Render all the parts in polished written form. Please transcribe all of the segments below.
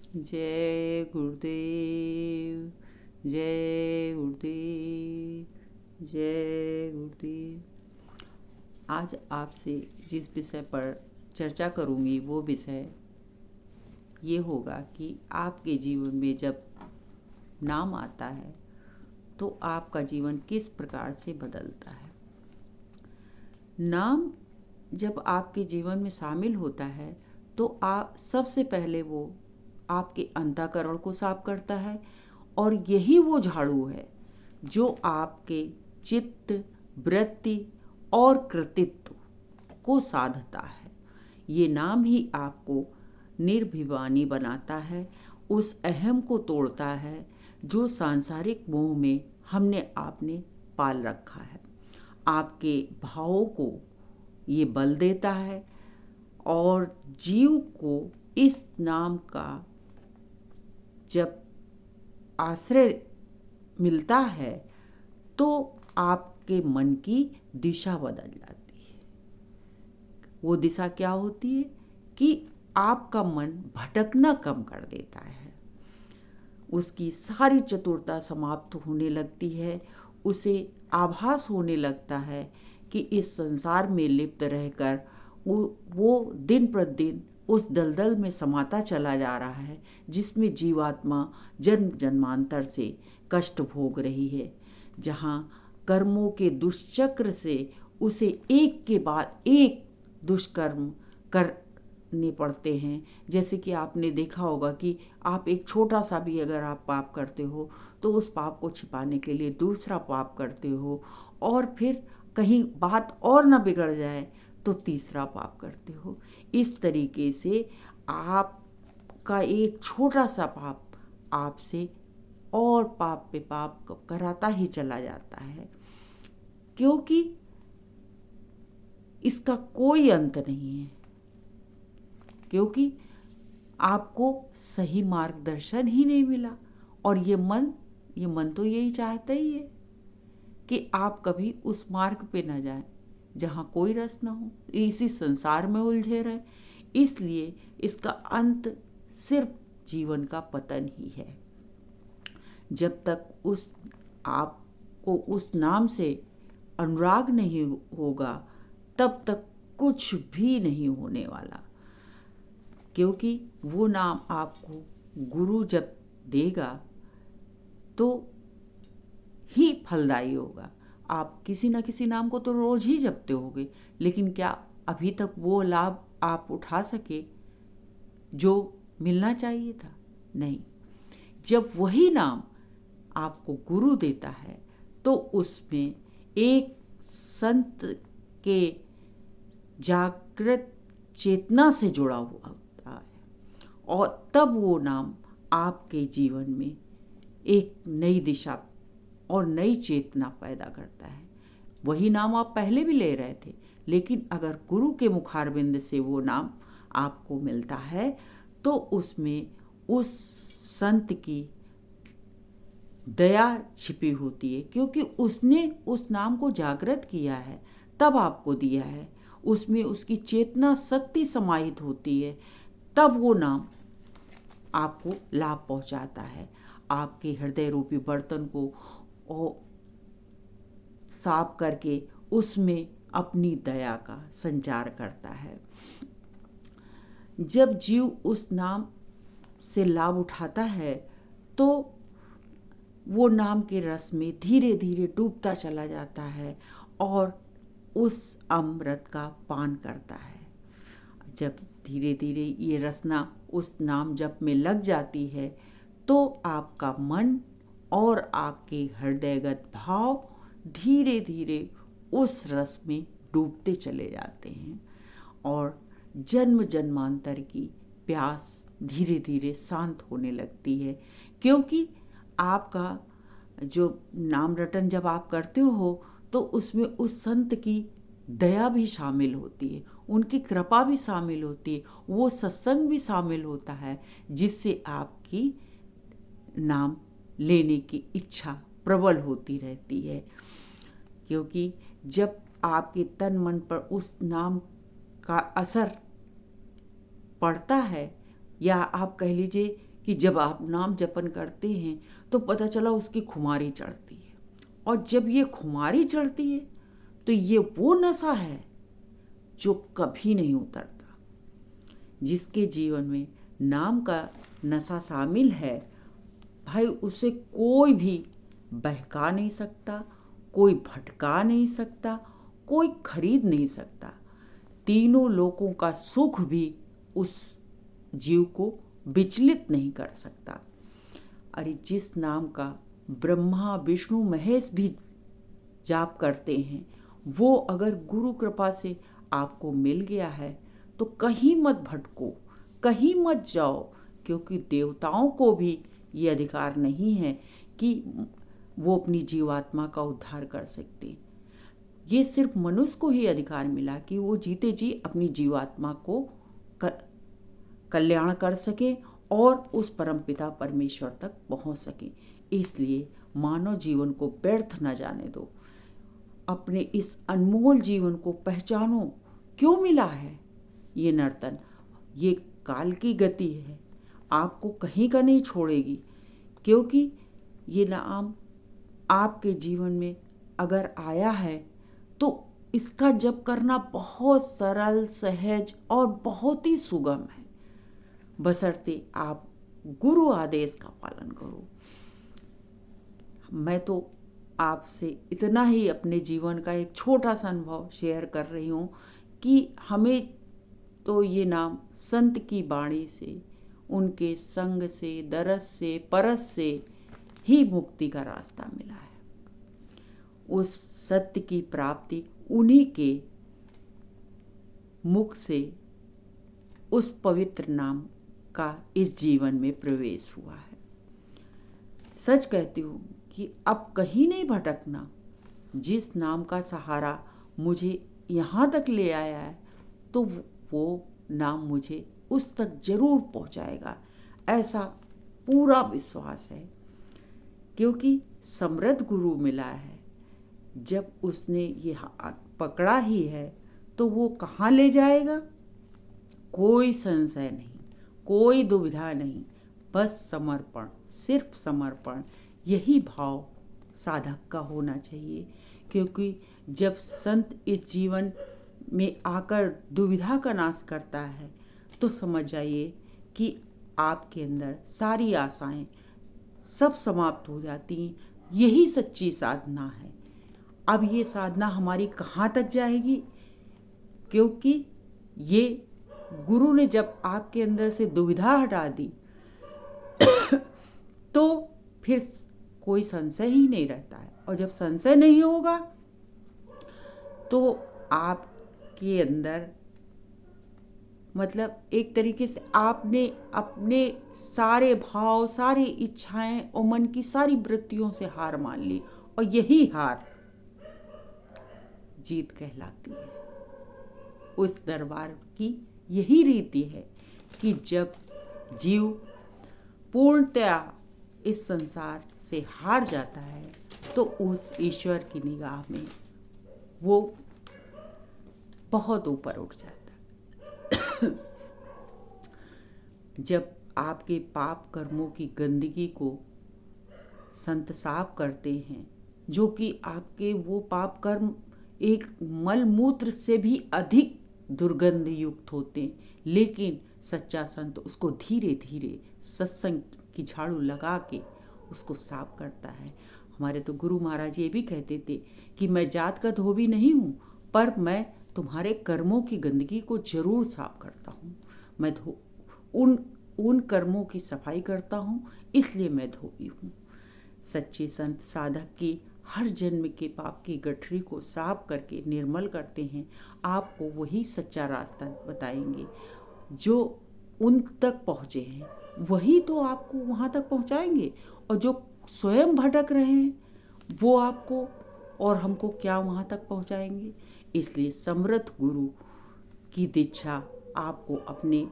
जय गुरुदेव, जय गुरुदेव, जय गुरुदेव। आज आपसे जिस विषय पर चर्चा करूंगी वो विषय ये होगा कि आपके जीवन में जब नाम आता है तो आपका जीवन किस प्रकार से बदलता है। नाम जब आपके जीवन में शामिल होता है तो आप सबसे पहले वो आपके अंतःकरण को साफ करता है और यही वो झाड़ू है जो आपके चित्त, वृत्ति और कृतित्व को साधता है। ये नाम ही आपको निर्भिवानी बनाता है, उस अहम को तोड़ता है जो सांसारिक मोह में हमने आपने पाल रखा है। आपके भावों को ये बल देता है और जीव को इस नाम का जब आश्रय मिलता है तो आपके मन की दिशा बदल जाती है। वो दिशा क्या होती है कि आपका मन भटकना कम कर देता है, उसकी सारी चतुरता समाप्त होने लगती है, उसे आभास होने लगता है कि इस संसार में लिप्त रहकर वो दिन प्रतिदिन उस दलदल में समाता चला जा रहा है जिसमें जीवात्मा जन्म जन्मांतर से कष्ट भोग रही है, जहाँ कर्मों के दुष्चक्र से उसे एक के बाद एक दुष्कर्म करने पड़ते हैं। जैसे कि आपने देखा होगा कि आप एक छोटा सा भी अगर आप पाप करते हो तो उस पाप को छिपाने के लिए दूसरा पाप करते हो, और फिर कहीं बात और ना बिगड़ जाए तो तीसरा पाप करते हो। इस तरीके से आपका एक छोटा सा पाप आपसे और पाप पे पाप कराता ही चला जाता है, क्योंकि इसका कोई अंत नहीं है, क्योंकि आपको सही मार्गदर्शन ही नहीं मिला। और ये मन तो यही चाहता ही है कि आप कभी उस मार्ग पे न जाएं जहाँ कोई रस ना हो, इसी संसार में उलझे रहे। इसलिए इसका अंत सिर्फ जीवन का पतन ही है। जब तक आपको उस नाम से अनुराग नहीं होगा तब तक कुछ भी नहीं होने वाला, क्योंकि वो नाम आपको गुरु जब देगा तो ही फलदायी होगा। आप किसी न किसी नाम को तो रोज ही जपते होंगे, लेकिन क्या अभी तक वो लाभ आप उठा सके जो मिलना चाहिए था? नहीं। जब वही नाम आपको गुरु देता है तो उसमें एक संत के जागृत चेतना से जुड़ा हुआ होता है, और तब वो नाम आपके जीवन में एक नई दिशा और नई चेतना पैदा करता है। वही नाम आप पहले भी ले रहे थे, लेकिन अगर गुरु के मुखारबिंद से वो नाम आपको मिलता है तो उसमें उस संत की दया छिपी होती है, क्योंकि उसने उस नाम को जागृत किया है, तब आपको दिया है। उसमें उसकी चेतना शक्ति समाहित होती है, तब वो नाम आपको लाभ पहुंचाता है। आपके हृदय रूपी बर्तन को साफ करके उसमें अपनी दया का संचार करता है। जब जीव उस नाम से लाभ उठाता है तो वो नाम के रस में धीरे धीरे डूबता चला जाता है और उस अमृत का पान करता है। जब धीरे धीरे ये रसना उस नाम जप में लग जाती है तो आपका मन और आपके हृदयगत भाव धीरे धीरे उस रस में डूबते चले जाते हैं और जन्म जन्मांतर की प्यास धीरे धीरे शांत होने लगती है, क्योंकि आपका जो नाम रटन जब आप करते हो तो उसमें उस संत की दया भी शामिल होती है, उनकी कृपा भी शामिल होती है, वो सत्संग भी शामिल होता है, जिससे आपकी नाम लेने की इच्छा प्रबल होती रहती है। क्योंकि जब आपके तन मन पर उस नाम का असर पड़ता है, या आप कह लीजिए कि जब आप नाम जपन करते हैं तो पता चला उसकी खुमारी चढ़ती है, और जब ये खुमारी चढ़ती है तो ये वो नशा है जो कभी नहीं उतरता। जिसके जीवन में नाम का नशा शामिल है, भाई उसे कोई भी बहका नहीं सकता, कोई भटका नहीं सकता, कोई खरीद नहीं सकता। तीनों लोकों का सुख भी उस जीव को विचलित नहीं कर सकता। अरे जिस नाम का ब्रह्मा विष्णु महेश भी जाप करते हैं, वो अगर गुरु कृपा से आपको मिल गया है तो कहीं मत भटको, कहीं मत जाओ, क्योंकि देवताओं को भी ये अधिकार नहीं है कि वो अपनी जीवात्मा का उद्धार कर सकते। ये सिर्फ मनुष्य को ही अधिकार मिला कि वो जीते जी अपनी जीवात्मा को कल्याण कर सके और उस परमपिता परमेश्वर तक पहुंच सके। इसलिए मानव जीवन को व्यर्थ न जाने दो, अपने इस अनमोल जीवन को पहचानो। क्यों मिला है ये नर्तन? ये काल की गति है, आपको कहीं का नहीं छोड़ेगी, क्योंकि ये नाम आपके जीवन में अगर आया है तो इसका जप करना बहुत सरल, सहज और बहुत ही सुगम है, बशर्ते आप गुरु आदेश का पालन करो। मैं तो आपसे इतना ही अपने जीवन का एक छोटा सा अनुभव शेयर कर रही हूँ कि हमें तो ये नाम संत की वाणी से, उनके संग से, दरस से, परस से ही मुक्ति का रास्ता मिला है। उस सत्य की प्राप्ति उन्हीं के मुख से, उस पवित्र नाम का इस जीवन में प्रवेश हुआ है। सच कहती हूँ कि अब कहीं नहीं भटकना। जिस नाम का सहारा मुझे यहाँ तक ले आया है तो वो नाम मुझे उस तक जरूर पहुँचाएगा, ऐसा पूरा विश्वास है, क्योंकि समृद्ध गुरु मिला है। जब उसने ये हाथ पकड़ा ही है तो वो कहाँ ले जाएगा? कोई संशय नहीं, कोई दुविधा नहीं, बस समर्पण, सिर्फ समर्पण। यही भाव साधक का होना चाहिए, क्योंकि जब संत इस जीवन में आकर दुविधा का नाश करता है तो समझ जाइए कि आपके अंदर सारी आशाएं सब समाप्त हो जाती हैं। यही सच्ची साधना है। अब ये साधना हमारी कहाँ तक जाएगी? क्योंकि ये गुरु ने जब आपके अंदर से दुविधा हटा दी तो फिर कोई संशय ही नहीं रहता है, और जब संशय नहीं होगा तो आपके अंदर मतलब एक तरीके से आपने अपने सारे भाव, सारी इच्छाएं और मन की सारी वृत्तियों से हार मान ली, और यही हार जीत कहलाती है। उस दरबार की यही रीति है कि जब जीव पूर्णतया इस संसार से हार जाता है तो उस ईश्वर की निगाह में वो बहुत ऊपर उठ जाता है। जब आपके पाप कर्मों की गंदगी को संत साफ करते हैं, जो कि आपके वो पाप कर्म एक मल मूत्र से भी अधिक दुर्गंध युक्त होते हैं, लेकिन सच्चा संत उसको धीरे धीरे सत्संग की झाड़ू लगा के उसको साफ करता है। हमारे तो गुरु महाराज ये भी कहते थे कि मैं जात का धोबी नहीं हूँ, पर मैं तुम्हारे कर्मों की गंदगी को जरूर साफ करता हूँ। मैं उन कर्मों की सफाई करता हूँ, इसलिए मैं धोबी हूँ। सच्चे संत साधक की हर जन्म के पाप की गठरी को साफ करके निर्मल करते हैं। आपको वही सच्चा रास्ता बताएंगे। जो उन तक पहुँचे हैं वही तो आपको वहाँ तक पहुँचाएंगे, और जो स्वयं भटक रहे हैं वो आपको और हमको क्या वहाँ तक पहुँचाएंगे। इसलिए समृद्ध गुरु की दीक्षा आपको अपने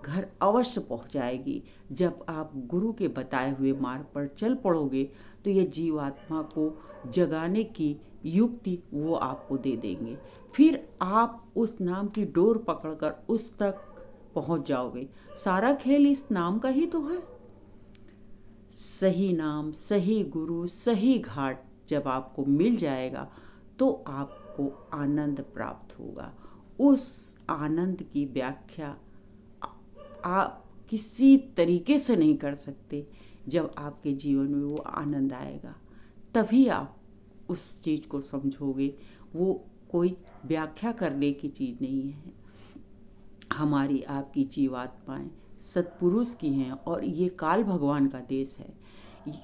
घर अवश्य पहुँचाएगी। जब आप गुरु के बताए हुए मार्ग पर चल पड़ोगे तो ये जीवात्मा को जगाने की युक्ति वो आपको दे देंगे। फिर आप उस नाम की डोर पकड़कर उस तक पहुंच जाओगे। सारा खेल इस नाम का ही तो है। सही नाम, सही गुरु, सही घाट जब आपको मिल जाएगा तो आपको आनंद प्राप्त होगा। उस आनंद की व्याख्या आप किसी तरीके से नहीं कर सकते। जब आपके जीवन में वो आनंद आएगा तभी आप उस चीज़ को समझोगे। वो कोई व्याख्या करने की चीज़ नहीं है। हमारी आपकी जीवात्माएं सत्पुरुष की हैं और ये काल भगवान का देश है,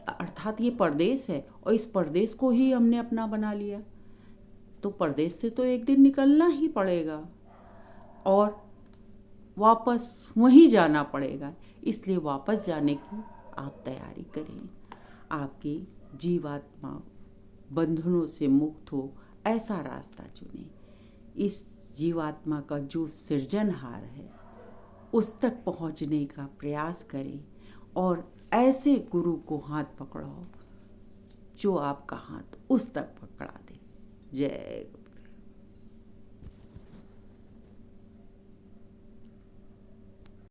अर्थात ये परदेश है, और इस परदेश को ही हमने अपना बना लिया। तो परदेश से तो एक दिन निकलना ही पड़ेगा और वापस वहीं जाना पड़ेगा। इसलिए वापस जाने की आप तैयारी करें। आपकी जीवात्मा बंधनों से मुक्त हो ऐसा रास्ता चुनें। इस जीवात्मा का जो सृजनहार है उस तक पहुंचने का प्रयास करें और ऐसे गुरु को हाथ पकड़ाओ जो आपका हाथ उस तक पकड़ा दे। जय